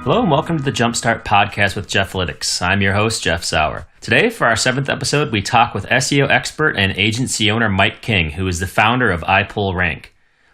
Hello and welcome to the Jumpstart podcast with Jeffalytics. I'm your host, Jeff Sauer. Today, for our 7th episode, we talk with SEO expert and agency owner Mike King, who is the founder of iPullRank.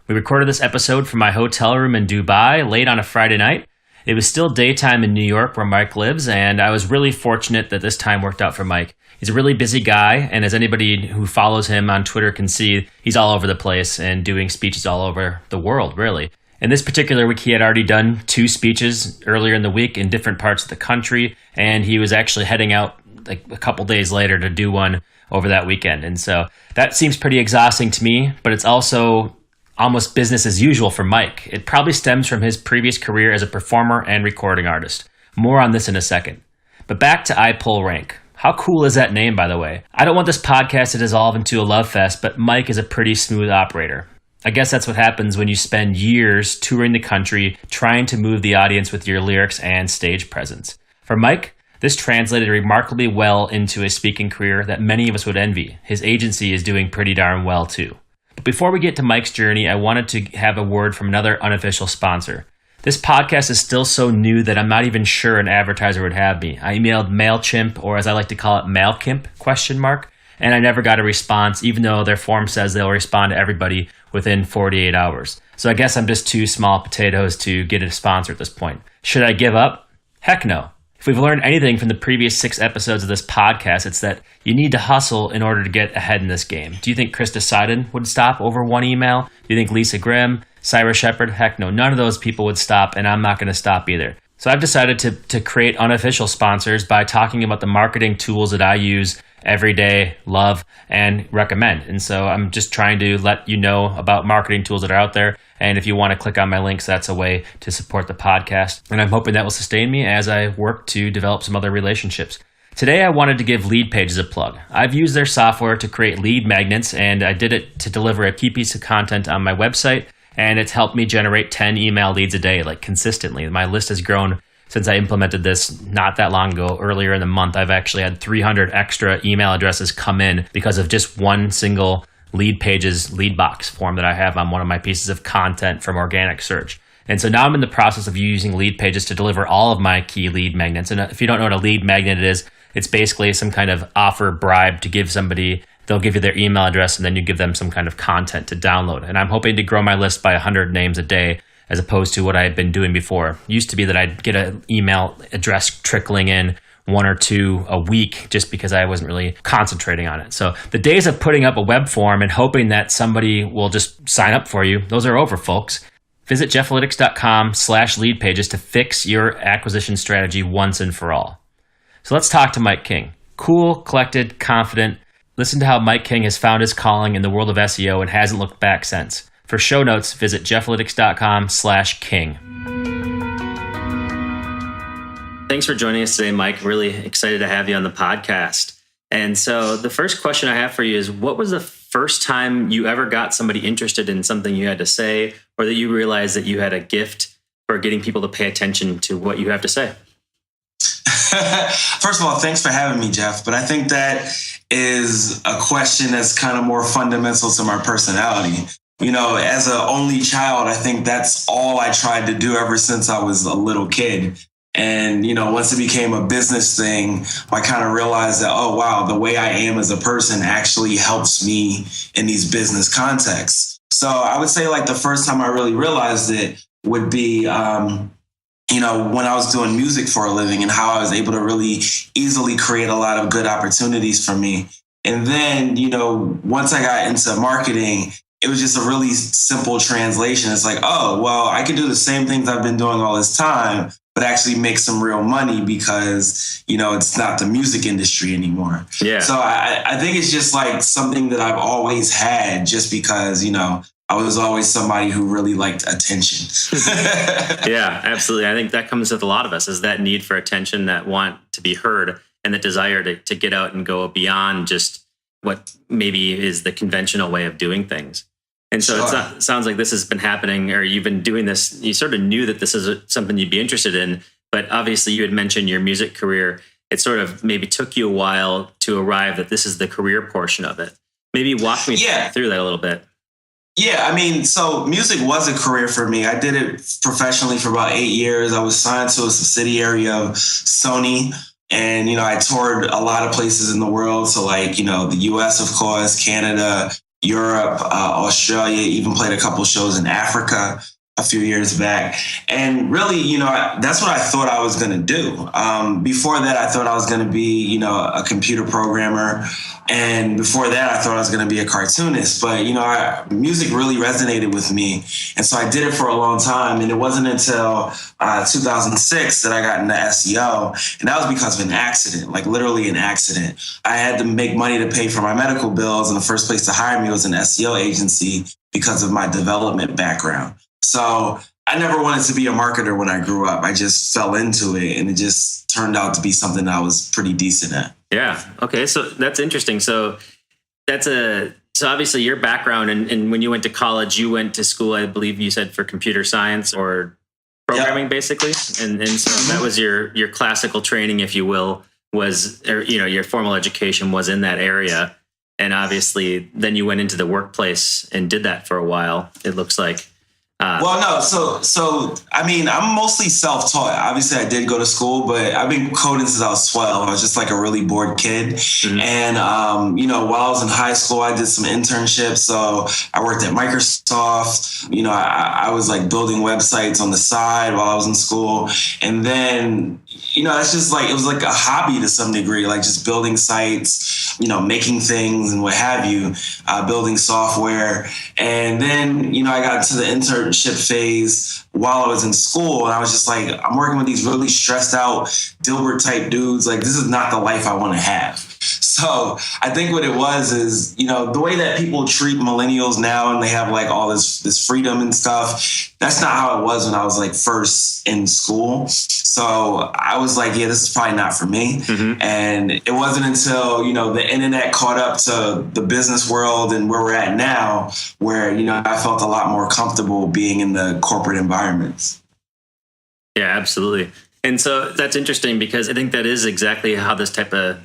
We recorded this episode from my hotel room in Dubai late on a Friday night. It was still daytime in New York where Mike lives, and I was really fortunate that this time worked out for Mike. He's a really busy guy, and as anybody who follows him on Twitter can see, he's all over the place and doing speeches all over the world, really. In this particular week, he had already done 2 speeches earlier in the week in different parts of the country, and he was actually heading out like a couple days later to do one over that weekend. And so that seems pretty exhausting to me, but it's also almost business as usual for Mike. It probably stems from his previous career as a performer and recording artist. More on this in a second. But back to iPullRank. How cool is that name, by the way? I don't want this podcast to dissolve into a love fest, but Mike is a pretty smooth operator. I guess that's what happens when you spend years touring the country trying to move the audience with your lyrics and stage presence. For Mike, this translated remarkably well into a speaking career that many of us would envy. His agency is doing pretty darn well too. But before we get to Mike's journey, I wanted to have a word from another unofficial sponsor. This podcast is still so new that I'm not even sure an advertiser would have me. I emailed MailChimp, or as I like to call it, Mailkimp, ? And I never got a response, even though their form says they'll respond to everybody within 48 hours. So I guess I'm just too small potatoes to get a sponsor at this point. Should I give up? Heck no. If we've learned anything from the previous 6 episodes of this podcast, it's that you need to hustle in order to get ahead in this game. Do you think Krista Seiden would stop over one email? Do you think Lisa Grimm, Cyrus Shepard? Heck no. None of those people would stop, and I'm not going to stop either. So I've decided to create unofficial sponsors by talking about the marketing tools that I use every day, love, and recommend. And so I'm just trying to let you know about marketing tools that are out there. And if you want to click on my links, that's a way to support the podcast. And I'm hoping that will sustain me as I work to develop some other relationships. Today, I wanted to give Lead Pages a plug. I've used their software to create lead magnets, and I did it to deliver a key piece of content on my website. And it's helped me generate 10 email leads a day, like consistently. My list has grown since I implemented this not that long ago. Earlier in the month, I've actually had 300 extra email addresses come in because of just one single Lead Pages lead box form that I have on one of my pieces of content from organic search. And so now I'm in the process of using Lead Pages to deliver all of my key lead magnets. And if you don't know what a lead magnet is, it's basically some kind of offer bribe to give somebody. They'll give you their email address, and then you give them some kind of content to download. And I'm hoping to grow my list by 100 names a day, as opposed to what I had been doing before. It used to be that I'd get an email address trickling in 1 or 2 a week just because I wasn't really concentrating on it. So the days of putting up a web form and hoping that somebody will just sign up for you, those are over, folks. Visit Jeffalytics.com/leadpages to fix your acquisition strategy once and for all. So let's talk to Mike King. Cool, collected, confident. Listen to how Mike King has found his calling in the world of SEO and hasn't looked back since. For show notes, visit Jeffalytics.com/king. Thanks for joining us today, Mike. Really excited to have you on the podcast. And so the first question I have for you is, what was the first time you ever got somebody interested in something you had to say, or that you realized that you had a gift for getting people to pay attention to what you have to say? First of all, thanks for having me, Jeff. But I think that is a question that's kind of more fundamental to my personality. You know, as an only child, I think that's all I tried to do ever since I was a little kid. And, you know, once it became a business thing, I kind of realized that, oh, wow, the way I am as a person actually helps me in these business contexts. So I would say like the first time I really realized it would be, you know, when I was doing music for a living and how I was able to really easily create a lot of good opportunities for me. And then, you know, once I got into marketing, it was just a really simple translation. It's like, oh, well, I can do the same things I've been doing all this time, but actually make some real money because, you know, it's not the music industry anymore. Yeah. So I think it's just like something that I've always had just because, you know, I was always somebody who really liked attention. Yeah, absolutely. I think that comes with a lot of us, is that need for attention, that want to be heard, and the desire to get out and go beyond just what maybe is the conventional way of doing things. And so it sounds like this has been happening, or you've been doing this. You sort of knew that this is something you'd be interested in, but obviously you had mentioned your music career. It sort of maybe took you a while to arrive that this is the career portion of it. Maybe walk me through that a little bit. Yeah, I mean, so music was a career for me. I did it professionally for about 8 years. I was signed to a subsidiary of Sony. And, I toured a lot of places in the world. So like, the US, of course, Canada, Europe, Australia, even played a couple shows in Africa a few years back. And really, that's what I thought I was going to do. Before that, I thought I was going to be, a computer programmer. And before that, I thought I was going to be a cartoonist. But, music really resonated with me. And so I did it for a long time. And it wasn't until 2006 that I got into SEO. And that was because of an accident, like literally an accident. I had to make money to pay for my medical bills. And the first place to hire me was an SEO agency because of my development background. So I never wanted to be a marketer when I grew up. I just fell into it, and it just turned out to be something I was pretty decent at. Yeah. Okay. So that's interesting. So so obviously your background, and when you went to college, you went to school, I believe you said, for computer science or programming, basically. And so that was your classical training, if you will, your formal education was in that area. And obviously then you went into the workplace and did that for a while, it looks like. So I mean, I'm mostly self-taught. Obviously, I did go to school, but I've been coding since I was 12. I was just like a really bored kid. Mm-hmm. And, while I was in high school, I did some internships. So I worked at Microsoft. I was like building websites on the side while I was in school. And then, it's just like, it was like a hobby to some degree, like just building sites, making things and what have you, building software. And then, I got into the internship phase while I was in school, and I was just like, I'm working with these really stressed out Dilbert type dudes. Like, this is not the life I want to have. So I think what it was is, the way that people treat millennials now, and they have like all this freedom and stuff, that's not how it was when I was like first in school. So I was like, yeah, this is probably not for me. Mm-hmm. And it wasn't until, the internet caught up to the business world and where we're at now, where, I felt a lot more comfortable being in the corporate environments. Yeah, absolutely. And so that's interesting, because I think that is exactly how this type of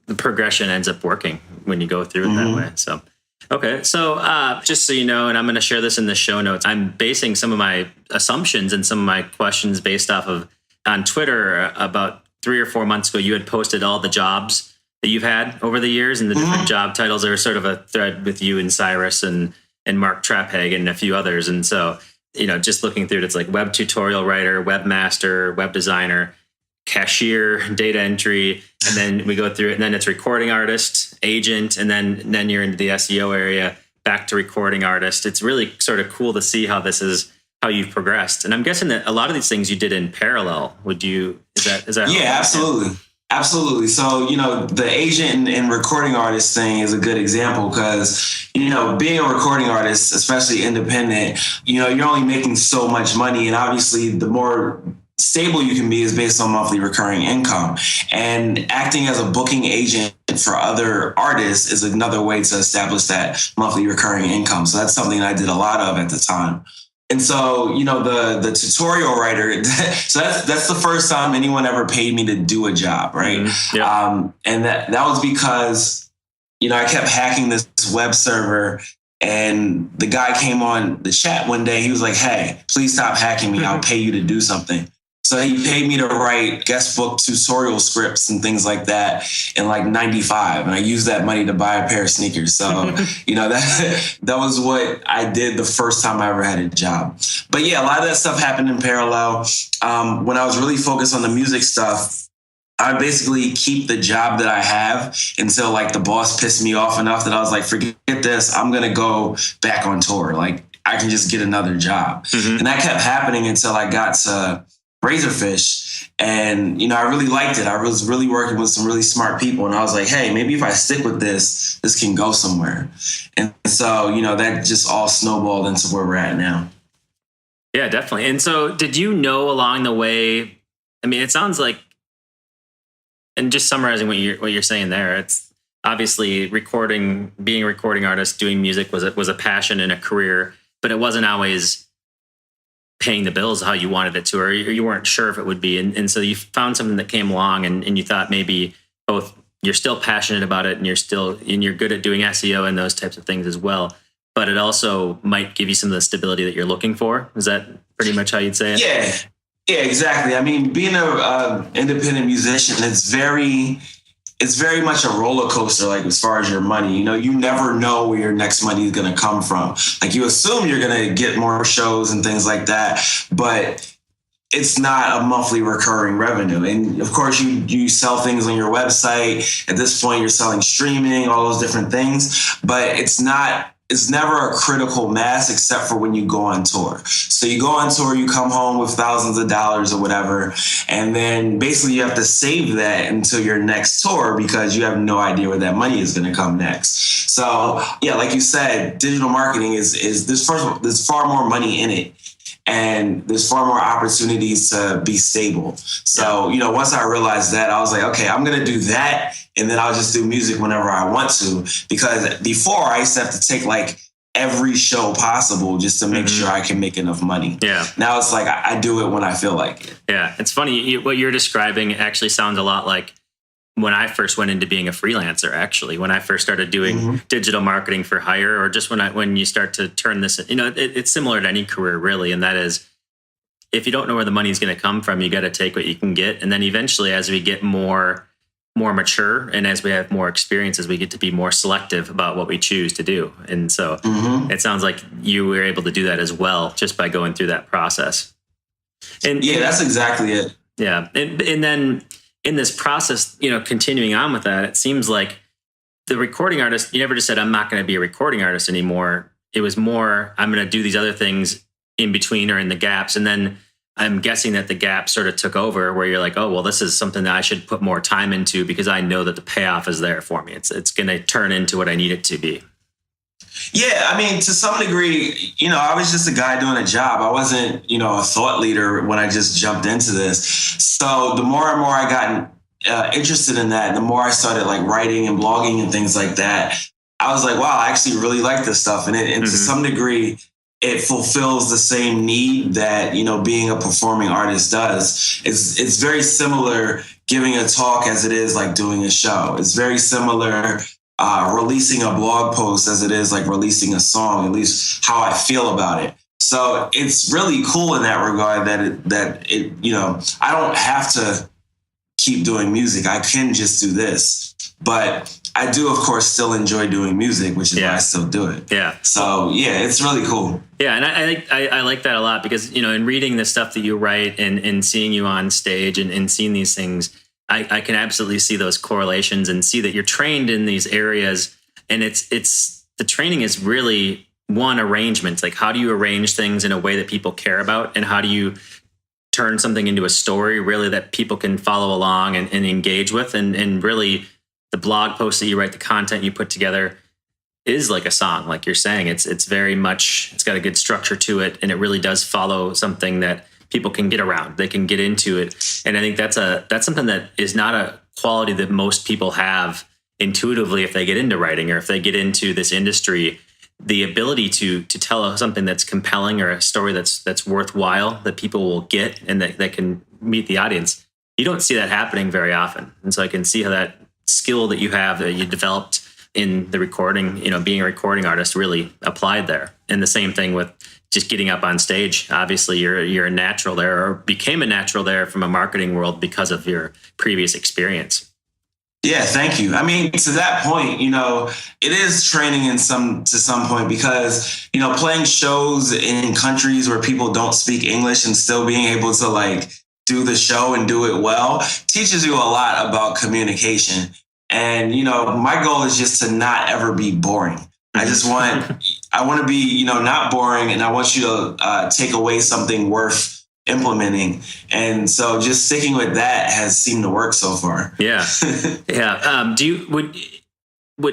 the progression ends up working when you go through it that way. So, okay. So just so you know, and I'm going to share this in the show notes, I'm basing some of my assumptions and some of my questions based off of on Twitter. About 3 or 4 months ago, you had posted all the jobs that you've had over the years and the different job titles. There was sort of a thread with you and Cyrus and Mark Traphagen and a few others. And so, just looking through it, it's like web tutorial writer, webmaster, web designer, cashier, data entry, and then we go through it, and then it's recording artist, agent, and then you're into the SEO area, back to recording artist. It's really sort of cool to see how how you've progressed. And I'm guessing that a lot of these things you did in parallel. Is that? Yeah, absolutely. Absolutely. So, the agent and recording artist thing is a good example because, being a recording artist, especially independent, you're only making so much money. And obviously the more stable you can be is based on monthly recurring income. And acting as a booking agent for other artists is another way to establish that monthly recurring income. So that's something I did a lot of at the time. And so, the tutorial writer, so that's the first time anyone ever paid me to do a job, right? Mm-hmm. Yeah. And that was because, I kept hacking this web server, and the guy came on the chat one day. He was like, hey, please stop hacking me. I'll pay you to do something. So he paid me to write guest book tutorial scripts and things like that in like 95. And I used that money to buy a pair of sneakers. So, that was what I did the first time I ever had a job. But yeah, a lot of that stuff happened in parallel. When I was really focused on the music stuff, I basically keep the job that I have until like the boss pissed me off enough that I was like, forget this. I'm going to go back on tour. Like, I can just get another job. Mm-hmm. And that kept happening until I got to Razorfish. And, I really liked it. I was really working with some really smart people. And I was like, hey, maybe if I stick with this can go somewhere. And so, that just all snowballed into where we're at now. Yeah, definitely. And so did you know along the way, I mean, it sounds like, and just summarizing what you're saying there, it's obviously being a recording artist, doing music was a passion and a career, but it wasn't always paying the bills how you wanted it to, or you weren't sure if it would be. And so you found something that came along and you thought maybe both you're still passionate about it, and you're good at doing SEO and those types of things as well. But it also might give you some of the stability that you're looking for. Is that pretty much how you'd say it? Yeah, exactly. I mean, being a independent musician, it's very much a roller coaster. Like as far as your money, you never know where your next money is going to come from. Like you assume you're going to get more shows and things like that, but it's not a monthly recurring revenue. And of course you sell things on your website. At this point, you're selling streaming, all those different things, but it's never a critical mass except for when you go on tour. So you go on tour, you come home with thousands of dollars or whatever, and then basically you have to save that until your next tour because you have no idea where that money is going to come next. So yeah, like you said, digital marketing there's far more money in it. And there's far more opportunities to be stable. So, once I realized that, I was like, okay, I'm going to do that. And then I'll just do music whenever I want to. Because before I used to have to take like every show possible just to make sure I can make enough money. Yeah. Now it's like I do it when I feel like it. Yeah. It's funny. What you're describing actually sounds a lot like when I first went into being a freelancer, actually, when I first started doing digital marketing for hire, or just when you start to turn this, it's similar to any career really. And that is, if you don't know where the money is going to come from, you got to take what you can get. And then eventually, as we get more mature and as we have more experiences, we get to be more selective about what we choose to do. And so it sounds like you were able to do that as well, just by going through that process. And yeah, that's exactly it. Yeah. And then in this process, continuing on with that, it seems like the recording artist, you never just said, I'm not going to be a recording artist anymore. It was more, I'm going to do these other things in between or in the gaps. And then I'm guessing that the gap sort of took over where you're like, oh, well, this is something that I should put more time into because I know that the payoff is there for me. It's going to turn into what I need it to be. Yeah, I mean, to some degree, I was just a guy doing a job. I wasn't, a thought leader when I just jumped into this. So the more and more I got interested in that, and the more I started like writing and blogging and things like that, I was like, wow, I actually really like this stuff. And to some degree, it fulfills the same need that, being a performing artist does. It's very similar giving a talk as it is like doing a show. It's very similar releasing a blog post as it is like releasing a song, at least how I feel about it. So it's really cool in that regard that I don't have to keep doing music. I can just do this. But I do, of course, still enjoy doing music, which is why I still do it. Yeah. So, yeah, it's really cool. Yeah, and I like that a lot because, in reading the stuff that you write and seeing you on stage and seeing these things, I can absolutely see those correlations and see that you're trained in these areas. And it's the training is really one, arrangement. Like, how do you arrange things in a way that people care about? And how do you turn something into a story really that people can follow along and engage with? And really, the blog posts that you write, the content you put together is like a song, like you're saying. It's very much, it's got a good structure to it, and it really does follow something that people can get around. They can get into it. And I think that's something that is not a quality that most people have intuitively if they get into writing or if they get into this industry. The ability to tell something that's compelling or a story that's worthwhile that people will get and that can meet the audience. You don't see that happening very often. And so I can see how that skill that you have that you developed in the recording, being a recording artist really applied there. And the same thing with just getting up on stage. Obviously you're a natural there, or became a natural there from a marketing world because of your previous experience. Yeah, thank you. I mean, to that point, it is training to some point because, playing shows in countries where people don't speak English and still being able to like do the show and do it well teaches you a lot about communication. And, my goal is just to not ever be boring. I want to be, not boring, and I want you to take away something worth implementing. And so just sticking with that has seemed to work so far. Yeah. Yeah.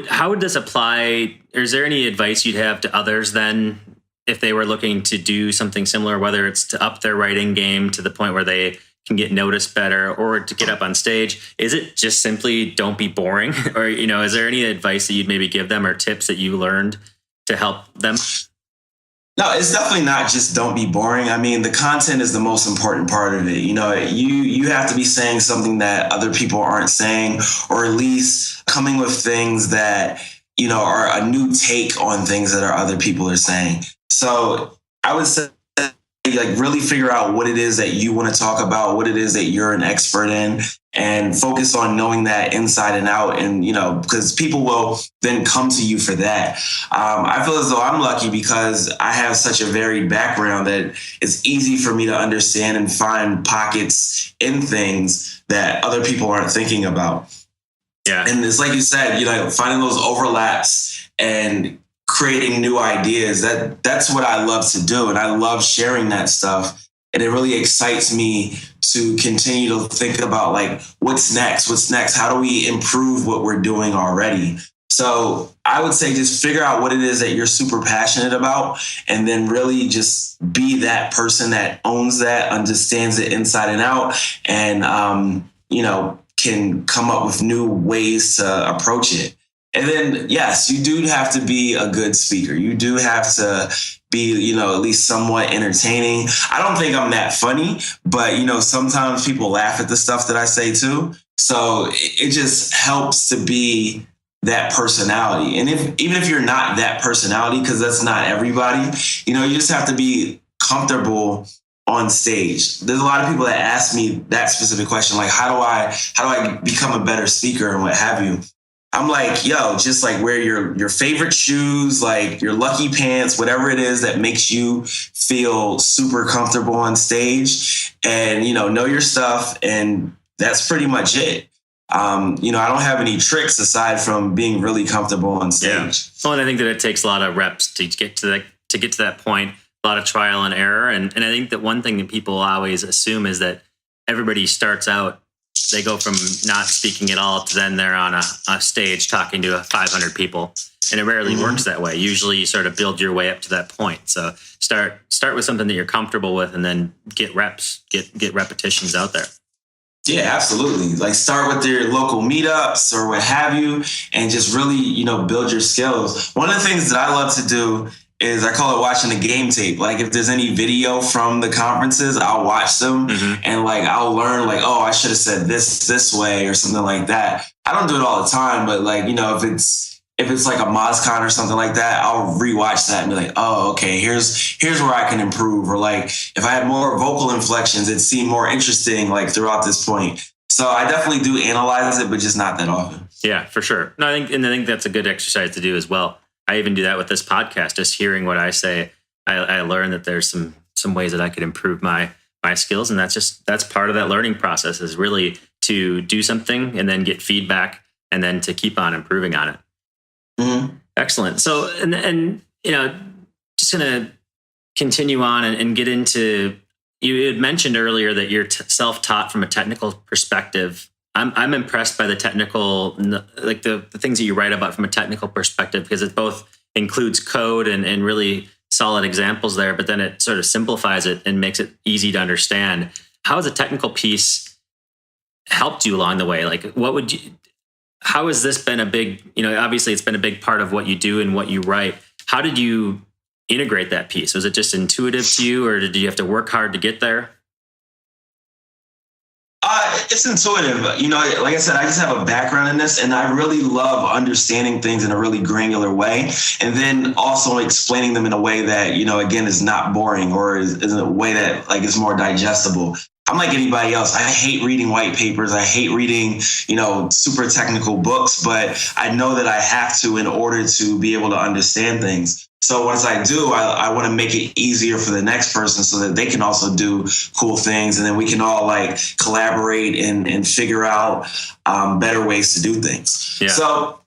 How would this apply? Or is there any advice you'd have to others then if they were looking to do something similar, whether it's to up their writing game to the point where they can get noticed better or to get up on stage? Is it just simply don't be boring? Or, is there any advice that you'd maybe give them or tips that you learned to help them? No, it's definitely not just don't be boring. I mean, the content is the most important part of it. You have to be saying something that other people aren't saying, or at least coming with things that, are a new take on things that other people are saying. So I would say, like, really figure out what it is that you want to talk about, what it is that you're an expert in, and focus on knowing that inside and out. And, because people will then come to you for that. I feel as though I'm lucky because I have such a varied background that it's easy for me to understand and find pockets in things that other people aren't thinking about. Yeah. And it's like you said, finding those overlaps and creating new ideas. That's what I love to do. And I love sharing that stuff. And it really excites me to continue to think about, like, what's next? How do we improve what we're doing already? So I would say just figure out what it is that you're super passionate about, and then really just be that person that owns that, understands it inside and out, and, can come up with new ways to approach it. And then, yes, you do have to be a good speaker. You do have to be, at least somewhat entertaining. I don't think I'm that funny, but, sometimes people laugh at the stuff that I say too. So it just helps to be that personality. And even if you're not that personality, because that's not everybody, you just have to be comfortable on stage. There's a lot of people that ask me that specific question, like, how do I become a better speaker and what have you? I'm like, yo, just like wear your favorite shoes, like your lucky pants, whatever it is that makes you feel super comfortable on stage, and, know your stuff. And that's pretty much it. I don't have any tricks aside from being really comfortable on stage. Yeah. Well, and I think that it takes a lot of reps to get to that point, a lot of trial and error. And I think that one thing that people always assume is that everybody starts out, they go from not speaking at all to then they're on a stage talking to 500 people. And it rarely works that way. Usually you sort of build your way up to that point. So start with something that you're comfortable with, and then get reps, get repetitions out there. Yeah, absolutely. Like, start with your local meetups or what have you, and just really, build your skills. One of the things that I love to do is I call it watching the game tape. Like, if there's any video from the conferences, I'll watch them and, like, I'll learn, like, oh, I should have said this way or something like that. I don't do it all the time, but, like, if it's like a MozCon or something like that, I'll rewatch that and be like, oh, okay, here's where I can improve. Or, like, if I had more vocal inflections, it seemed more interesting, like, throughout this point. So I definitely do analyze it, but just not that often. Yeah, for sure. No, I think that's a good exercise to do as well. I even do that with this podcast. Just hearing what I say, I learn that there's some ways that I could improve my skills, and that's part of that learning process, is really to do something and then get feedback and then to keep on improving on it. Mm-hmm. Excellent. So, and just gonna continue on and get into. You had mentioned earlier that you're self-taught from a technical perspective. I'm impressed by the technical, like the things that you write about from a technical perspective, because it both includes code and really solid examples there, but then it sort of simplifies it and makes it easy to understand. How has a technical piece helped you along the way? Like, how has this been a big, obviously it's been a big part of what you do and what you write. How did you integrate that piece? Was it just intuitive to you, or did you have to work hard to get there? It's intuitive. Like I said, I just have a background in this, and I really love understanding things in a really granular way, and then also explaining them in a way that, again, is not boring, or is in a way that, like, is more digestible. I'm like anybody else. I hate reading white papers. I hate reading, super technical books, but I know that I have to in order to be able to understand things. So once I do, I want to make it easier for the next person so that they can also do cool things. And then we can all, like, collaborate and figure out better ways to do things. Yeah. So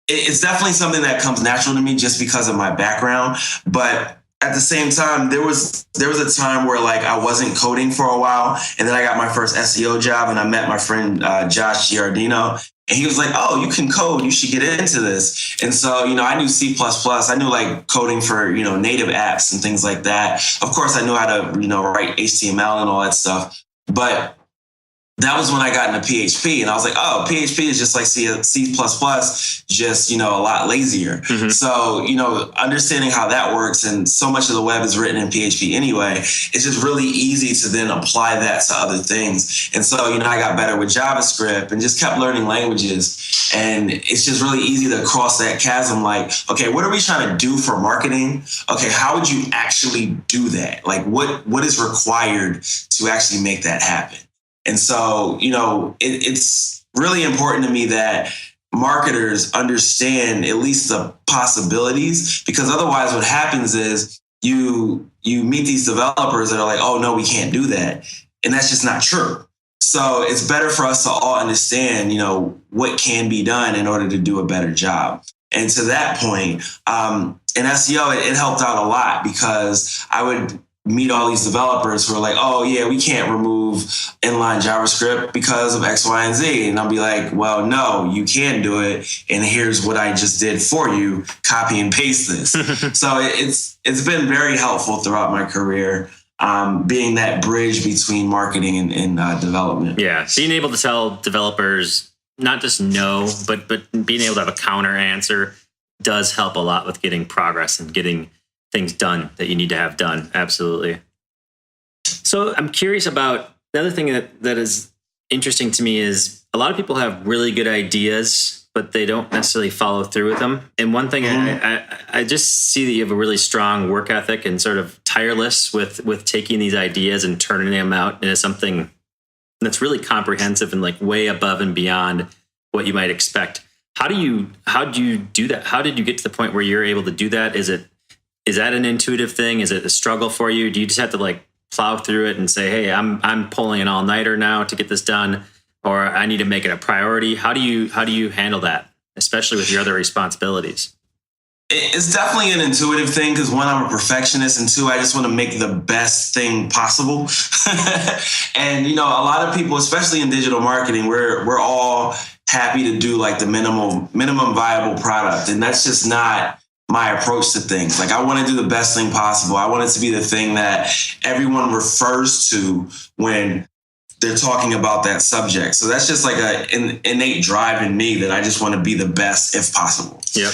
it's definitely something that comes natural to me just because of my background. But at the same time, there was a time where, like, I wasn't coding for a while, and then I got my first SEO job, and I met my friend Josh Giardino, and he was like, "Oh, you can code. You should get into this." And so, I knew C++. I knew, like, coding for native apps and things like that. Of course, I knew how to write HTML and all that stuff. But that was when I got into PHP, and I was like, oh, PHP is just like C++, just, a lot lazier. Mm-hmm. So, understanding how that works, and so much of the web is written in PHP anyway, it's just really easy to then apply that to other things. And so, I got better with JavaScript and just kept learning languages. And it's just really easy to cross that chasm. Like, okay, what are we trying to do for marketing? Okay, how would you actually do that? Like, what is required to actually make that happen? And so, it's really important to me that marketers understand at least the possibilities, because otherwise what happens is you meet these developers that are like, oh, no, we can't do that. And that's just not true. So it's better for us to all understand, what can be done in order to do a better job. And to that point, in SEO, it helped out a lot, because I would meet all these developers who are like, oh yeah, we can't remove inline JavaScript because of X, Y, and Z. And I'll be like, well, no, you can do it. And here's what I just did for you. Copy and paste this. So it's been very helpful throughout my career, being that bridge between marketing and development. Yeah. Being able to tell developers not just no, but being able to have a counter answer does help a lot with getting progress and getting things done that you need to have done. Absolutely. So I'm curious about the other thing that is interesting to me is a lot of people have really good ideas, but they don't necessarily follow through with them. And one thing I just see that you have a really strong work ethic and sort of tireless with taking these ideas and turning them out into something that's really comprehensive and like way above and beyond what you might expect. How do you do that? How did you get to the point where you're able to do that? Is that an intuitive thing? Is it a struggle for you? Do you just have to like plow through it and say, hey, I'm pulling an all-nighter now to get this done, or I need to make it a priority? How do you handle that, especially with your other responsibilities? It's definitely an intuitive thing, because one, I'm a perfectionist, and two, I just want to make the best thing possible. And a lot of people, especially in digital marketing, we're all happy to do like the minimum viable product, and that's just not my approach to things. Like, I want to do the best thing possible. I want it to be the thing that everyone refers to when they're talking about that subject. So that's just like an innate drive in me, that I just want to be the best if possible. Yep.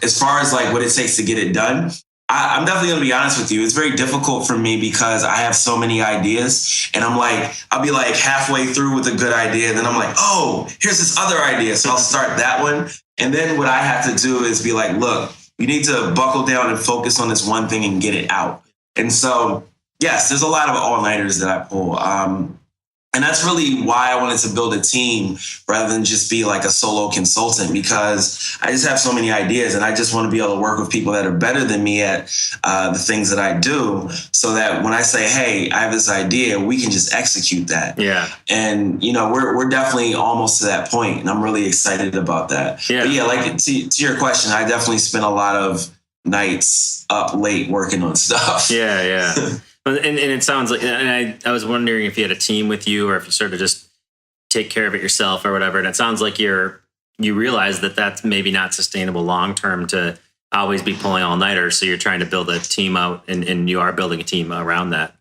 As far as like what it takes to get it done, I'm definitely going to be honest with you. It's very difficult for me, because I have so many ideas, and I'll be like halfway through with a good idea, and then I'm like, oh, here's this other idea. So I'll start that one. And then what I have to do is be like, look, you need to buckle down and focus on this one thing and get it out. And so, yes, there's a lot of all-nighters that I pull. And that's really why I wanted to build a team rather than just be like a solo consultant, because I just have so many ideas, and I just want to be able to work with people that are better than me at the things that I do, so that when I say, hey, I have this idea, we can just execute that. Yeah. And, we're definitely almost to that point, and I'm really excited about that. Yeah. But yeah, like to your question, I definitely spent a lot of nights up late working on stuff. Yeah, yeah. And it sounds like, and I was wondering if you had a team with you, or if you sort of just take care of it yourself or whatever. And it sounds like you realize that that's maybe not sustainable long term to always be pulling all nighters. So you're trying to build a team out, and you are building a team around that.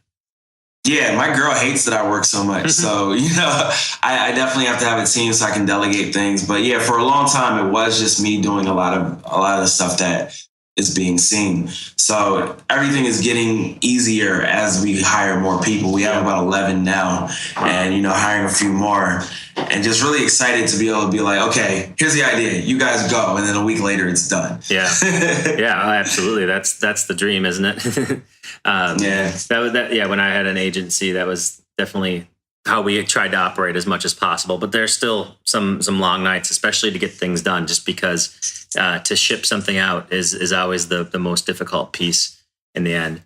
Yeah, my girl hates that I work so much. So, I definitely have to have a team so I can delegate things. But yeah, for a long time, it was just me doing a lot of the stuff that is being seen. So everything is getting easier as we hire more people. We have about 11 now, and, hiring a few more, and just really excited to be able to be like, okay, here's the idea, you guys go. And then a week later it's done. Yeah. Yeah, absolutely. That's the dream, isn't it? Yeah. When I had an agency, that was definitely how we tried to operate as much as possible. But there's still some long nights, especially to get things done, just because to ship something out is always the most difficult piece in the end.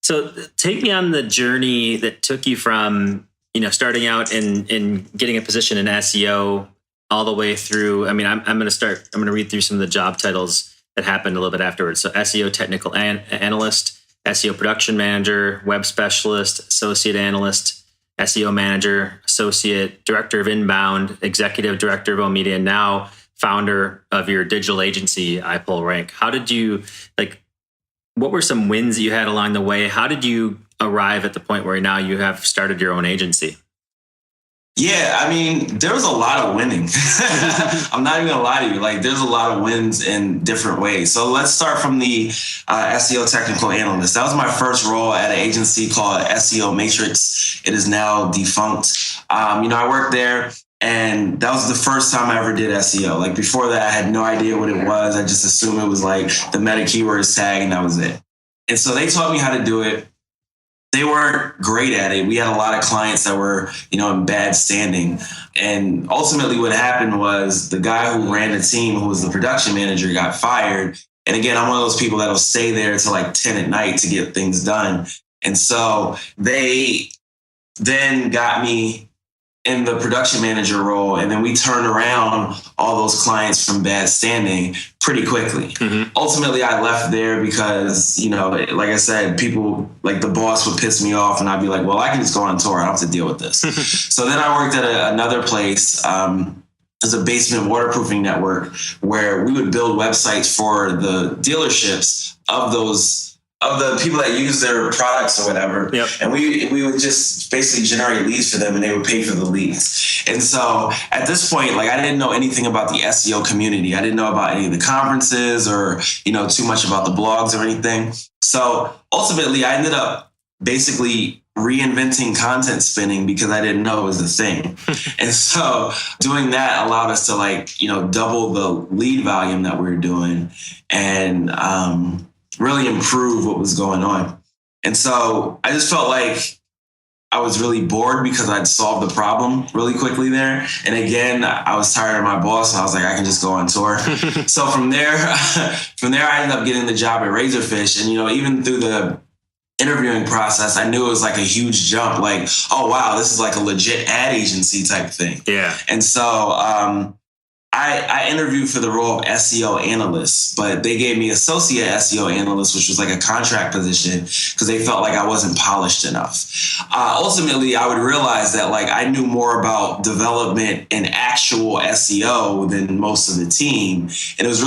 So take me on the journey that took you from, starting out and getting a position in SEO all the way through. I mean, I'm going to read through some of the job titles that happened a little bit afterwards. So SEO technical analyst, SEO production manager, web specialist, associate analyst, SEO manager, associate director of inbound, executive director of Omedia, now founder of your digital agency, iPullRank. How did you, what were some wins that you had along the way? How did you arrive at the point where now you have started your own agency? Yeah, I mean, there was a lot of winning. I'm not even gonna lie to you. Like, there's a lot of wins in different ways. So let's start from the SEO technical analyst. That was my first role at an agency called SEO Matrix. It is now defunct. I worked there, and that was the first time I ever did SEO. Like, before that, I had no idea what it was. I just assumed it was like the meta keywords tag, and that was it. And so they taught me how to do it. They weren't great at it. We had a lot of clients that were, in bad standing. And ultimately what happened was the guy who ran the team, who was the production manager, got fired. And again, I'm one of those people that'll stay there till like 10 at night to get things done. And so they then got me in the production manager role. And then we turned around all those clients from bad standing pretty quickly. Mm-hmm. Ultimately, I left there because, like I said, people like the boss would piss me off and I'd be like, well, I can just go on tour. I don't have to deal with this. So then I worked at another place as a basement waterproofing network where we would build websites for the dealerships of the people that use their products or whatever. Yep. And we would just basically generate leads for them and they would pay for the leads. And so at this point, like I didn't know anything about the SEO community. I didn't know about any of the conferences or, too much about the blogs or anything. So ultimately I ended up basically reinventing content spinning because I didn't know it was a thing. And so doing that allowed us to double the lead volume that we were doing and, really improve what was going on. And so I just felt like I was really bored because I'd solved the problem really quickly there. And again, I was tired of my boss and I was like, I can just go on tour. So from there, I ended up getting the job at Razorfish. And, even through the interviewing process, I knew it was like a huge jump. Like, oh, wow, this is like a legit ad agency type thing. Yeah. And so, I interviewed for the role of SEO analyst, but they gave me associate SEO analyst, which was like a contract position because they felt like I wasn't polished enough. Ultimately, I would realize that I knew more about development and actual SEO than most of the team. And it was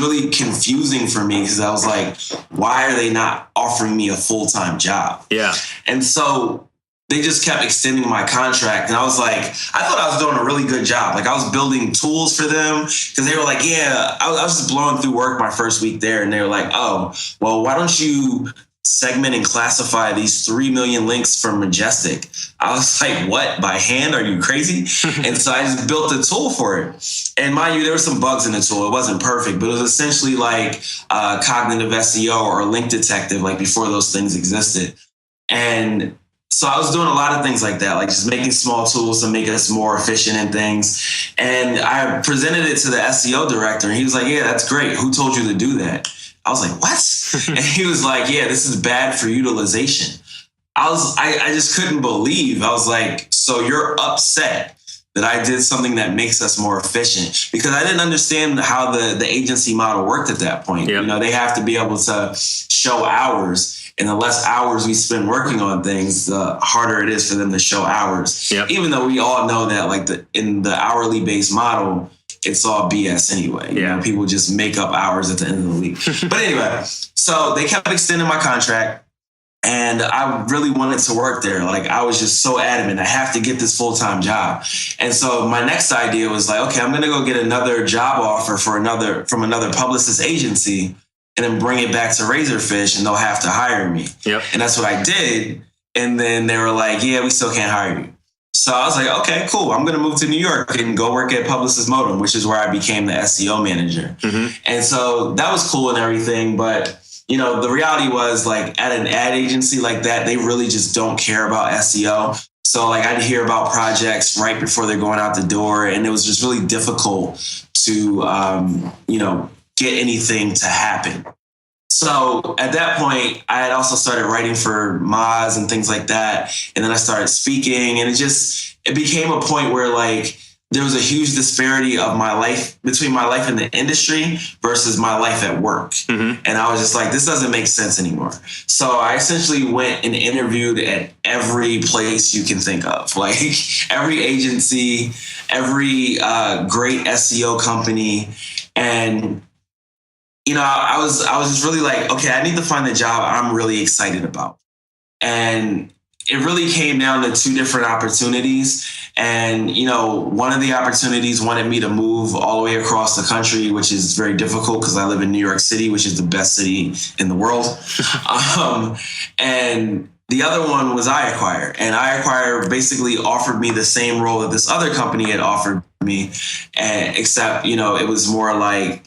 really confusing for me because I was like, why are they not offering me a full-time job? Yeah. And so they just kept extending my contract. And I was like, I thought I was doing a really good job. Like I was building tools for them because they were like, yeah, I was just blowing through work my first week there. And they were like, oh, well, why don't you segment and classify these 3 million links from Majestic? I was like, what? By hand? Are you crazy? And so I just built a tool for it. And mind you, there were some bugs in the tool. It wasn't perfect, but it was essentially like cognitive SEO or link detective, like before those things existed. And so I was doing a lot of things like that, like just making small tools to make us more efficient in things. And I presented it to the SEO director and he was like, yeah, that's great. Who told you to do that? I was like, what? And he was like, yeah, this is bad for utilization. I just couldn't believe. I was like, so you're upset that I did something that makes us more efficient? Because I didn't understand how the agency model worked at that point. Yep. They have to be able to show hours. And the less hours we spend working on things, the harder it is for them to show hours. Yep. Even though we all know that in the hourly based model, it's all BS anyway. Yeah. People just make up hours at the end of the week. But anyway, so they kept extending my contract and I really wanted to work there. Like I was just so adamant, I have to get this full-time job. And so my next idea was like, okay, I'm going to go get another job offer from another publicist agency and then bring it back to Razorfish and they'll have to hire me. Yep. And that's what I did. And then they were like, yeah, we still can't hire you. So I was like, okay, cool. I'm going to move to New York and go work at Publicist Modem, which is where I became the SEO manager. Mm-hmm. And so that was cool and everything. But, the reality was at an ad agency like that, they really just don't care about SEO. So I'd hear about projects right before they're going out the door. And it was just really difficult to, get anything to happen. So at that point, I had also started writing for Moz and things like that. And then I started speaking and it became a point where there was a huge disparity of my life between my life in the industry versus my life at work. Mm-hmm. And I was just like, this doesn't make sense anymore. So I essentially went and interviewed at every place you can think of, every agency, every great SEO company. And I was just really like, okay, I need to find a job I'm really excited about. And, it really came down to two different opportunities. And, one of the opportunities wanted me to move all the way across the country, which is very difficult because I live in New York City, which is the best city in the world. And the other one was iAcquire. And iAcquire basically offered me the same role that this other company had offered me, except, it was more like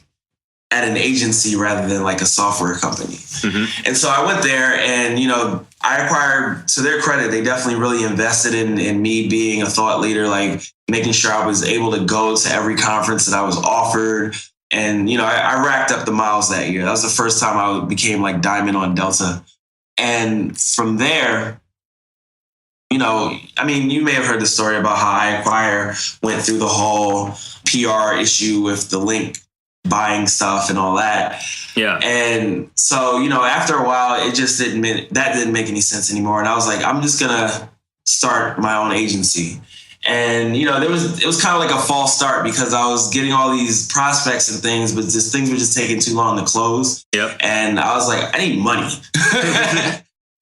at an agency rather than like a software company. Mm-hmm. And so I went there and, iAcquire, to their credit, they definitely really invested in me being a thought leader, like making sure I was able to go to every conference that I was offered. And, I racked up the miles that year. That was the first time I became like Diamond on Delta. And from there, you may have heard the story about how iAcquire went through the whole PR issue with the link buying stuff and all that. Yeah. And so, after a while, it just didn't make any sense anymore. And I was like, I'm just going to start my own agency. And, it was kind of like a false start because I was getting all these prospects and things, but things were just taking too long to close. Yep. And I was like, I need money.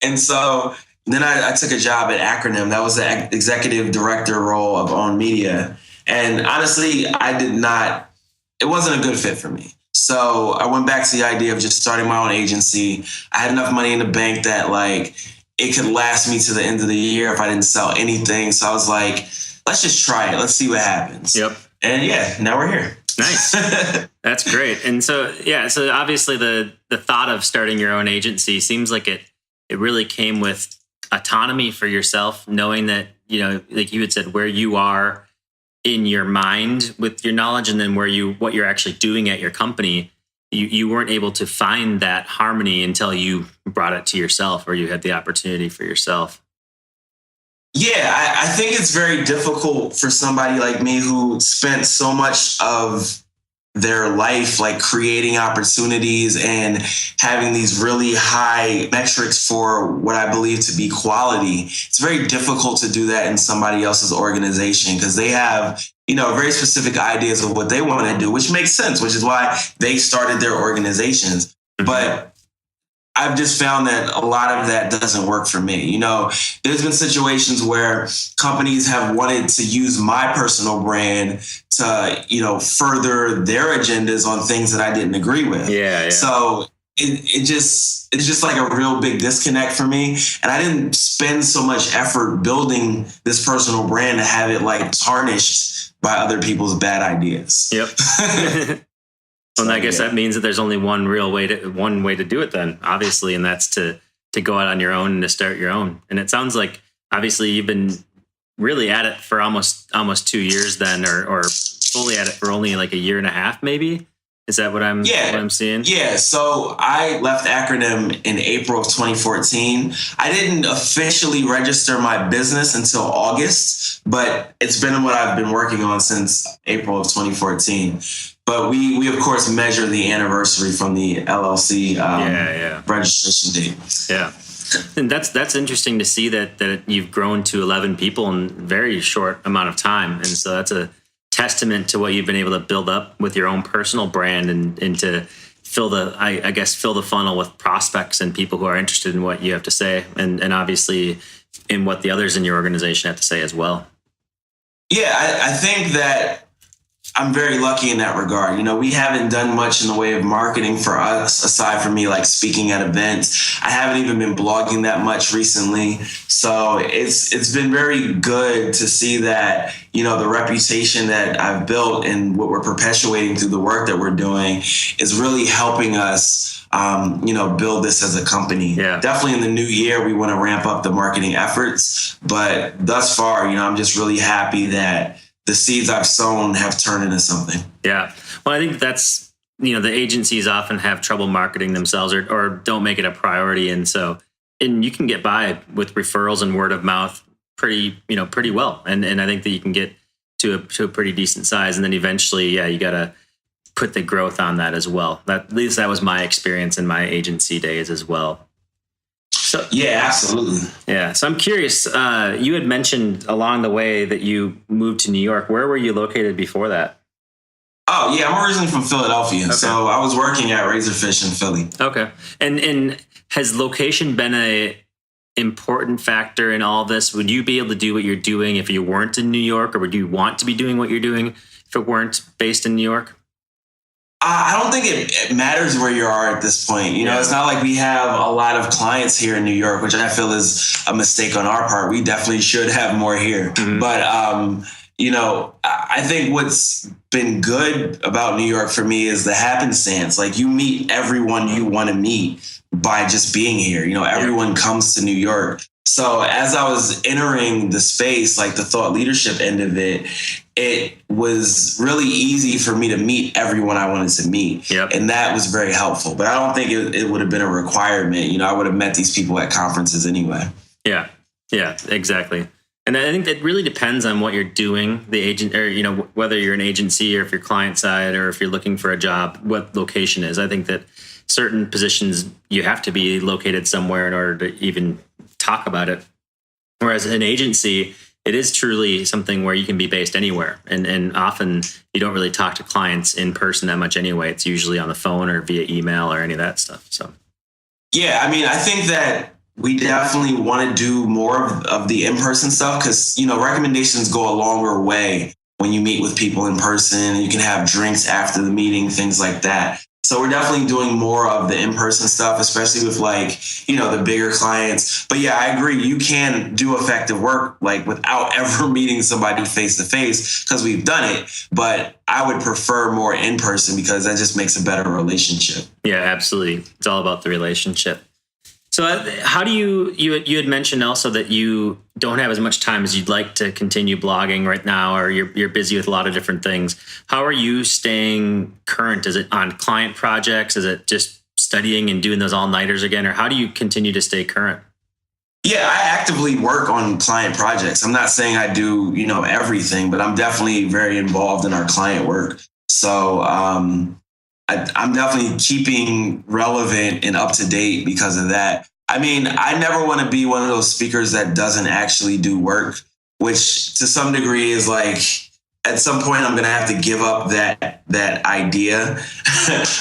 And so then I took a job at Acronym. That was the executive director role of owned media. And honestly, it wasn't a good fit for me. So I went back to the idea of just starting my own agency. I had enough money in the bank that like it could last me to the end of the year if I didn't sell anything. So I was like, let's just try it. Let's see what happens. Yep. And now we're here. Nice. That's great. And so obviously the thought of starting your own agency seems like it really came with autonomy for yourself, knowing that, like you had said, where you are in your mind with your knowledge and then what you're actually doing at your company, you weren't able to find that harmony until you brought it to yourself or you had the opportunity for yourself. Yeah, I think it's very difficult for somebody like me who spent so much of their life like creating opportunities and having these really high metrics for what I believe to be quality. It's very difficult to do that in somebody else's organization because they have, very specific ideas of what they want to do, which makes sense, which is why they started their organizations. Mm-hmm. But I've just found that a lot of that doesn't work for me. There's been situations where companies have wanted to use my personal brand to, further their agendas on things that I didn't agree with. Yeah. So it's just like a real big disconnect for me. And I didn't spend so much effort building this personal brand to have it like tarnished by other people's bad ideas. Yep. Well, I guess that means that there's only one way to do it then, obviously, and that's to go out on your own and to start your own. And it sounds like obviously you've been really at it for almost 2 years then, or fully at it for only like a year and a half, maybe. Is that what I'm seeing? Yeah. So I left Acronym in April of 2014. I didn't officially register my business until August, but it's been what I've been working on since April of 2014. But we of course measure the anniversary from the LLC registration date. Yeah. And that's interesting to see that you've grown to 11 people in a very short amount of time. And so that's a testament to what you've been able to build up with your own personal brand and to fill the funnel with prospects and people who are interested in what you have to say and obviously in what the others in your organization have to say as well. Yeah, I think that I'm very lucky in that regard. We haven't done much in the way of marketing for us, aside from me like speaking at events. I haven't even been blogging that much recently. So it's been very good to see that, the reputation that I've built and what we're perpetuating through the work that we're doing is really helping us, build this as a company. Yeah. Definitely in the new year, we want to ramp up the marketing efforts. But thus far, I'm just really happy that the seeds I've sown have turned into something. Yeah. Well, I think that's, the agencies often have trouble marketing themselves or don't make it a priority. And you can get by with referrals and word of mouth pretty well. And I think that you can get to a pretty decent size. And then eventually, you got to put the growth on that as well. At least that was my experience in my agency days as well. So, yeah, absolutely. Yeah. So I'm curious, you had mentioned along the way that you moved to New York. Where were you located before that? Oh, yeah. I'm originally from Philadelphia. Okay. So I was working at Razorfish in Philly. Okay. And has location been important factor in all this? Would you be able to do what you're doing if you weren't in New York, or would you want to be doing what you're doing if it weren't based in New York? I don't think it matters where you are at this point. You know, it's not like we have a lot of clients here in New York, which I feel is a mistake on our part. We definitely should have more here. Mm-hmm. But, you know, I think what's been good about New York for me is the happenstance. Like, you meet everyone you want to meet by just being here. You know, everyone comes to New York. So as I was entering the space, like the thought leadership end of it, it was really easy for me to meet everyone I wanted to meet. Yep. And that was very helpful. But I don't think it would have been a requirement. You know, I would have met these people at conferences anyway. Yeah, exactly. And I think that really depends on what you're doing, the agent, or, you know, whether you're an agency or if you're client side or if you're looking for a job, what location is. I think that certain positions you have to be located somewhere in order to even talk about it. Whereas an agency, it is truly something where you can be based anywhere. And often you don't really talk to clients in person that much anyway. It's usually on the phone or via email or any of that stuff. So, yeah, I mean, I think that we definitely want to do more of the in-person stuff because, you know, recommendations go a longer way when you meet with people in person. You can have drinks after the meeting, things like that. So we're definitely doing more of the in-person stuff, especially with, like, you know, the bigger clients. But yeah, I agree. You can do effective work like without ever meeting somebody face to face because we've done it. But I would prefer more in person because that just makes a better relationship. Yeah, absolutely. It's all about the relationship. So how do you had mentioned also that you don't have as much time as you'd like to continue blogging right now, or you're busy with a lot of different things. How are you staying current? Is it on client projects? Is it just studying and doing those all-nighters again? Or how do you continue to stay current? Yeah, I actively work on client projects. I'm not saying I do, you know, everything, but I'm definitely very involved in our client work. So I'm definitely keeping relevant and up to date because of that. I mean, I never want to be one of those speakers that doesn't actually do work, which to some degree is like, at some point I'm going to have to give up that idea.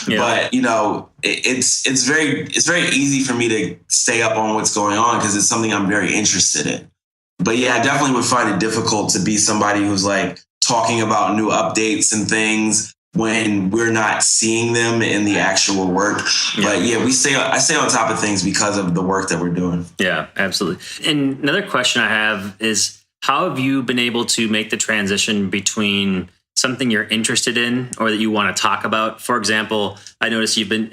Yeah. But, you know, it's very easy for me to stay up on what's going on because it's something I'm very interested in. But yeah, I definitely would find it difficult to be somebody who's like talking about new updates and things when we're not seeing them in the actual work. Yeah. But yeah, I stay on top of things because of the work that we're doing. Yeah, absolutely. And another question I have is, how have you been able to make the transition between something you're interested in or that you want to talk about? For example, I noticed you've been,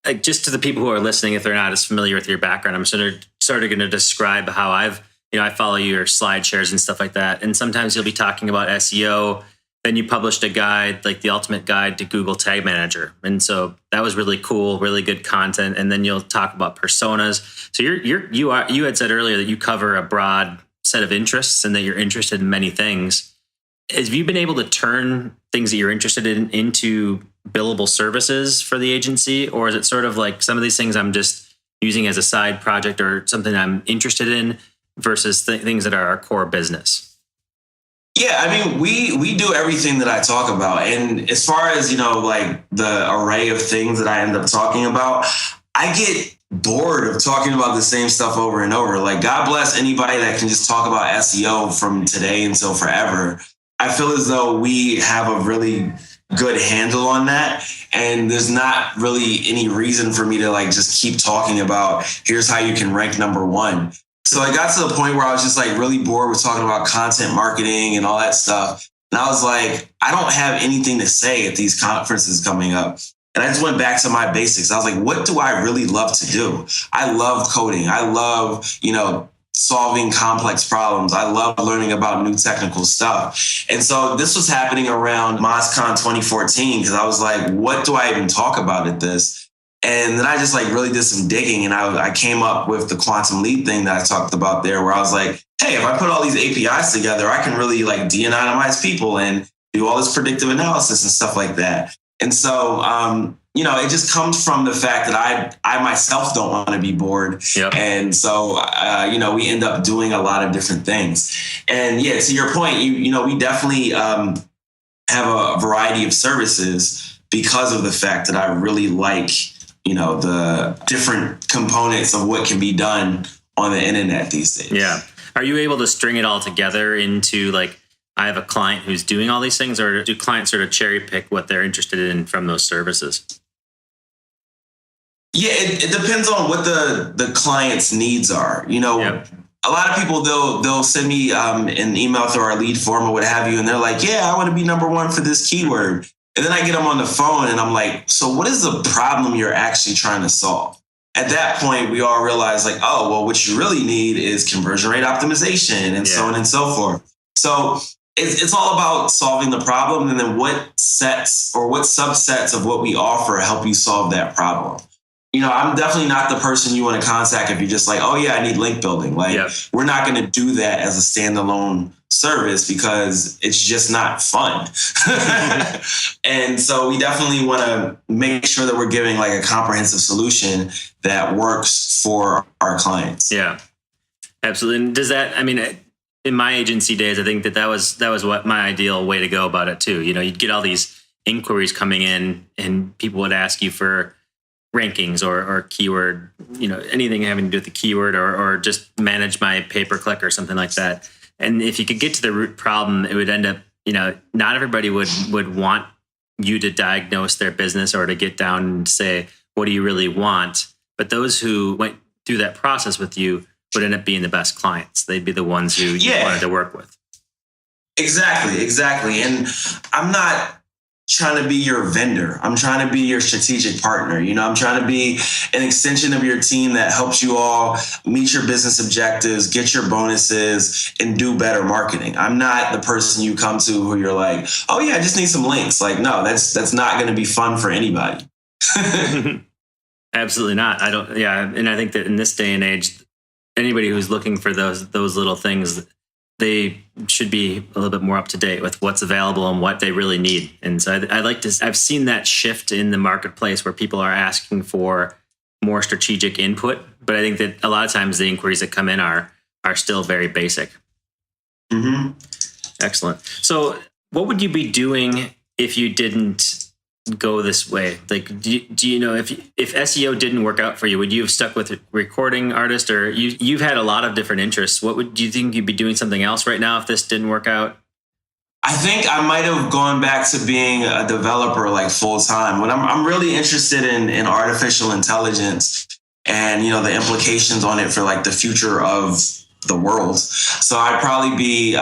like, just to the people who are listening, if they're not as familiar with your background, I'm sort of going to describe how I follow your slide shares and stuff like that. And sometimes you'll be talking about SEO. Then you published a guide, like the ultimate guide to Google Tag Manager. And so that was really cool, really good content. And then you'll talk about personas. So you had said earlier that you cover a broad set of interests and that you're interested in many things. Have you been able to turn things that you're interested in into billable services for the agency? Or is it sort of like some of these things I'm just using as a side project or something I'm interested in versus things that are our core business? Yeah, I mean, we do everything that I talk about. And as far as, you know, like the array of things that I end up talking about, I get bored of talking about the same stuff over and over. Like, God bless anybody that can just talk about SEO from today until forever. I feel as though we have a really good handle on that. And there's not really any reason for me to like just keep talking about here's how you can rank number one. So I got to the point where I was just like really bored with talking about content marketing and all that stuff. And I was like, I don't have anything to say at these conferences coming up. And I just went back to my basics. I was like, what do I really love to do? I love coding. I love, you know, solving complex problems. I love learning about new technical stuff. And so this was happening around MozCon 2014 because I was like, what do I even talk about at this? And then I just like really did some digging and I came up with the quantum leap thing that I talked about there, where I was like, hey, if I put all these APIs together, I can really like de-anonymize people and do all this predictive analysis and stuff like that. And so, you know, it just comes from the fact that I myself don't want to be bored. Yep. And so, you know, we end up doing a lot of different things. And yeah, to your point, you know, we definitely have a variety of services because of the fact that I really like the different components of what can be done on the internet these days. Yeah. Are you able to string it all together into like, I have a client who's doing all these things, or do clients sort of cherry pick what they're interested in from those services? Yeah, it depends on what the client's needs are. Yep. A lot of people, they'll send me an email through our lead form or what have you, and they're like, yeah, I want to be number one for this keyword. And then I get them on the phone and I'm like, so what is the problem you're actually trying to solve? At that point, we all realize like, oh, well, what you really need is conversion rate optimization and so on and so forth. So it's all about solving the problem, and then what sets or what subsets of what we offer help you solve that problem. I'm definitely not the person you want to contact if you're just like, oh yeah, I need link building. Like, we're not going to do that as a standalone service because it's just not fun. And so we definitely want to make sure that we're giving like a comprehensive solution that works for our clients. Yeah, absolutely. And does that, in my agency days, I think that was what my ideal way to go about it too. You'd get all these inquiries coming in and people would ask you for rankings or keyword, anything having to do with the keyword or just manage my pay-per-click or something like that. And if you could get to the root problem, it would end up, not everybody would want you to diagnose their business or to get down and say, what do you really want? But those who went through that process with you would end up being the best clients. They'd be the ones who you wanted to work with. Exactly. And I'm not trying to be your vendor. I'm trying to be your strategic partner. I'm trying to be an extension of your team that helps you all meet your business objectives, get your bonuses, and do better marketing. I'm not the person you come to who you're like, oh yeah, I just need some links. Like, no, that's not going to be fun for anybody. Absolutely not. And I think that in this day and age, anybody who's looking for those little things, they should be a little bit more up to date with what's available and what they really need. And so I've seen that shift in the marketplace where people are asking for more strategic input. But I think that a lot of times the inquiries that come in are still very basic. Mm-hmm. Excellent. So what would you be doing if you didn't go this way? Like, do you know if SEO didn't work out for you, would you have stuck with recording artist, or you've had a lot of different interests? Do you think you'd be doing something else right now if this didn't work out? I think I might have gone back to being a developer like full time. When I'm really interested in artificial intelligence and the implications on it for like the future of the world. So I'd probably be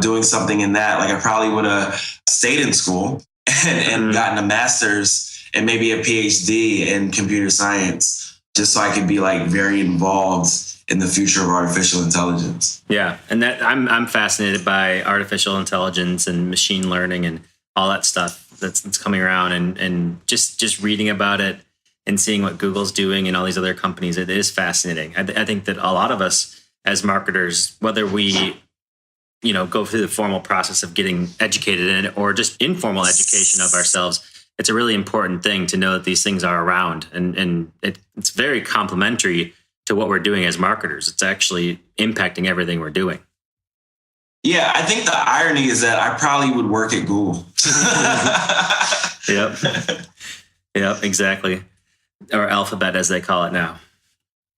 doing something in that. Like I probably would have stayed in school and gotten a master's and maybe a PhD in computer science, just so I could be like very involved in the future of artificial intelligence. Yeah, and that I'm fascinated by artificial intelligence and machine learning and all that stuff that's coming around, and just reading about it and seeing what Google's doing and all these other companies. It is fascinating. I think that a lot of us as marketers, whether we go through the formal process of getting educated in it or just informal education of ourselves, it's a really important thing to know that these things are around, and it's very complementary to what we're doing as marketers. It's actually impacting everything we're doing. Yeah, I think the irony is that I probably would work at Google. Yep, exactly. Or Alphabet, as they call it now.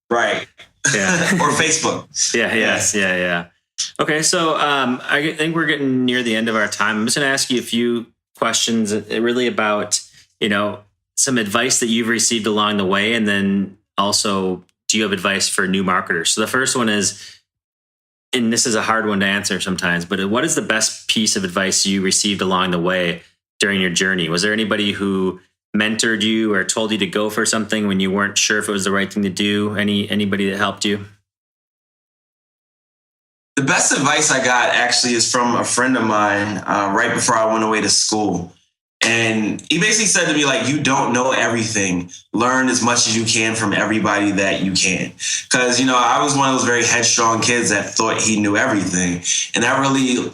Right. Yeah. Or Facebook. Yeah. Okay, so I think we're getting near the end of our time. I'm just going to ask you a few questions really about, some advice that you've received along the way, and then also, do you have advice for new marketers? So the first one is, and this is a hard one to answer sometimes, but what is the best piece of advice you received along the way during your journey? Was there anybody who mentored you or told you to go for something when you weren't sure if it was the right thing to do? Anybody that helped you? The best advice I got actually is from a friend of mine right before I went away to school. And he basically said to me, like, you don't know everything. Learn as much as you can from everybody that you can. Because, I was one of those very headstrong kids that thought he knew everything. And I really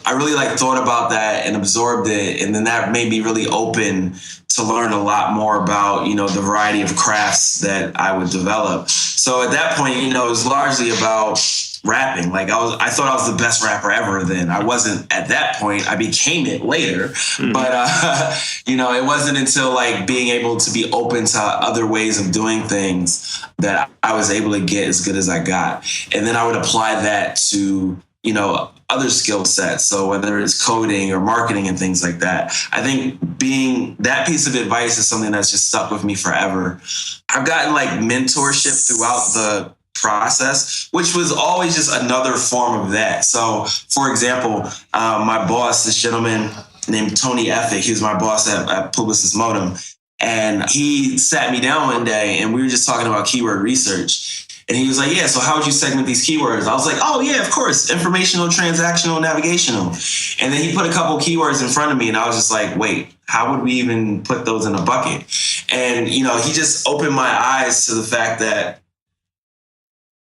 thought about that and absorbed it. And then that made me really open to learn a lot more about, the variety of crafts that I would develop. So at that point, it was largely about rapping. Like I thought I was the best rapper ever then. I wasn't at that point. I became it later. But, it wasn't until like being able to be open to other ways of doing things that I was able to get as good as I got. And then I would apply that to, other skill sets. So whether it's coding or marketing and things like that, I think that piece of advice is something that's just stuck with me forever. I've gotten like mentorship throughout the process, which was always just another form of that. So for example, my boss, this gentleman named Tony Effick, he was my boss at Publicis Modem. And he sat me down one day and we were just talking about keyword research. And he was like, yeah, so how would you segment these keywords? I was like, oh, yeah, of course. Informational, transactional, navigational. And then he put a couple keywords in front of me and I was just like, wait, how would we even put those in a bucket? And, he just opened my eyes to the fact that,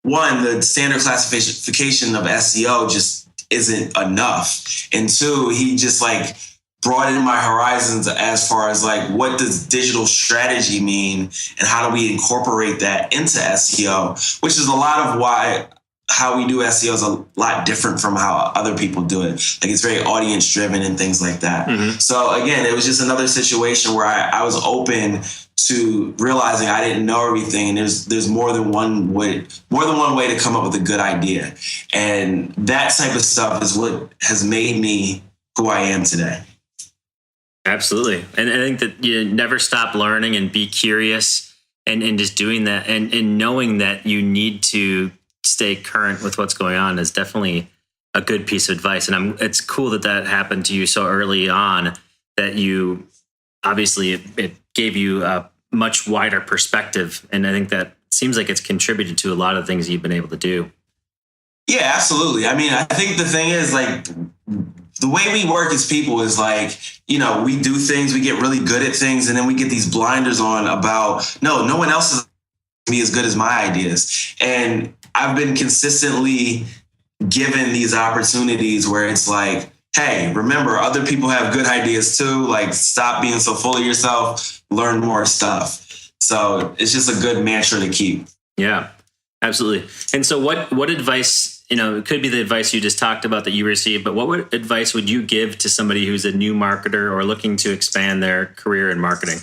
one, the standard classification of SEO just isn't enough. And two, he just like broadened my horizons as far as like, what does digital strategy mean and how do we incorporate that into SEO, which is a lot of how we do SEO is a lot different from how other people do it. Like it's very audience driven and things like that. So again, it was just another situation where I was open to realizing I didn't know everything, and there's more than one way to come up with a good idea. And that type of stuff is what has made me who I am today. Absolutely. And I think that you never stop learning and be curious and just doing that and knowing that you need to stay current with what's going on is definitely a good piece of advice. And it's cool that happened to you so early on, that you obviously it gave you a much wider perspective. And I think that seems like it's contributed to a lot of things you've been able to do. Yeah, absolutely. I mean, I think the thing is like the way we work as people is like, we do things, we get really good at things, and then we get these blinders on about, no one else is me as good as my ideas. And I've been consistently given these opportunities where it's like, hey, remember, other people have good ideas too. Like, stop being so full of yourself, learn more stuff. So it's just a good mantra to keep. Yeah, absolutely. And so what advice, it could be the advice you just talked about that you received, but what advice would you give to somebody who's a new marketer or looking to expand their career in marketing?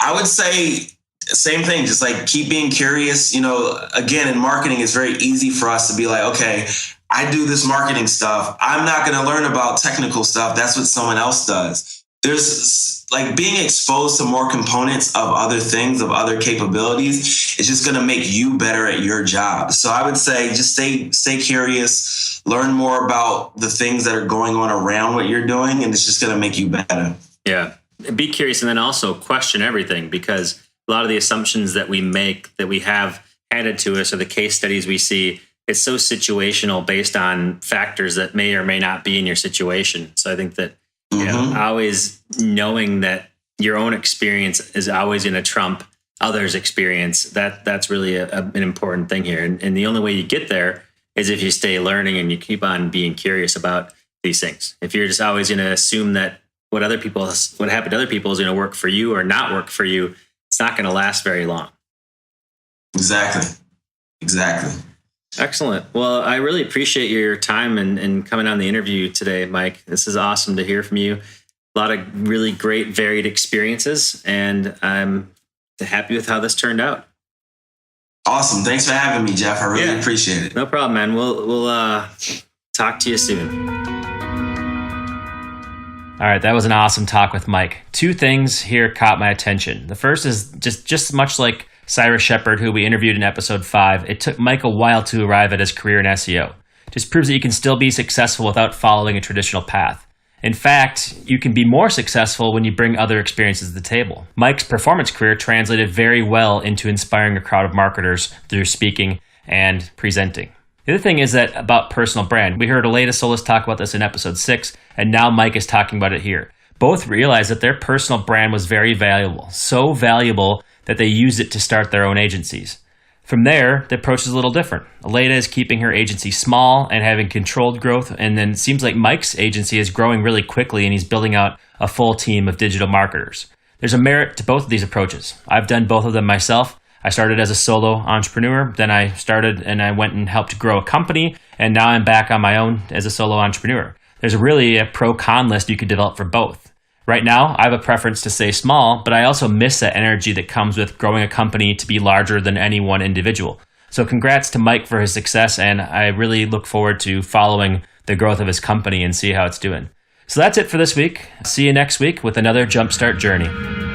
I would say same thing, just like keep being curious. Again, in marketing, it's very easy for us to be like, okay, I do this marketing stuff. I'm not going to learn about technical stuff. That's what someone else does. There's like being exposed to more components of other things, of other capabilities, is just going to make you better at your job. So I would say just stay curious, learn more about the things that are going on around what you're doing, and it's just going to make you better. Yeah. Be curious, and then also question everything, because a lot of the assumptions that we make, that we have handed to us, or the case studies we see, it's so situational based on factors that may or may not be in your situation. So I think that always knowing that your own experience is always going to trump others' experience, that's really an important thing here. And the only way you get there is if you stay learning and you keep on being curious about these things. If you're just always going to assume that what happened to other people is going to work for you or not work for you, it's not going to last very long. Exactly. Excellent. Well, I really appreciate your time and coming on the interview today, Mike. This is awesome to hear from you. A lot of really great, varied experiences, and I'm happy with how this turned out. Awesome. Thanks for having me, Jeff. I really appreciate it. No problem, man. We'll talk to you soon. All right, that was an awesome talk with Mike. Two things here caught my attention. The first is just much like Cyrus Shepard, who we interviewed in episode 5, it took Mike a while to arrive at his career in SEO. Just proves that you can still be successful without following a traditional path. In fact, you can be more successful when you bring other experiences to the table. Mike's performance career translated very well into inspiring a crowd of marketers through speaking and presenting. The other thing is that about personal brand. We heard Aleda Solis talk about this in episode 6, and now Mike is talking about it here. Both realized that their personal brand was very valuable, so valuable that they used it to start their own agencies. From there, the approach is a little different. Aleda is keeping her agency small and having controlled growth, and then it seems like Mike's agency is growing really quickly and he's building out a full team of digital marketers. There's a merit to both of these approaches. I've done both of them myself. I started as a solo entrepreneur, then I started and I went and helped grow a company, and now I'm back on my own as a solo entrepreneur. There's really a pro-con list you could develop for both. Right now, I have a preference to stay small, but I also miss that energy that comes with growing a company to be larger than any one individual. So congrats to Mike for his success, and I really look forward to following the growth of his company and see how it's doing. So that's it for this week. See you next week with another Jumpstart journey.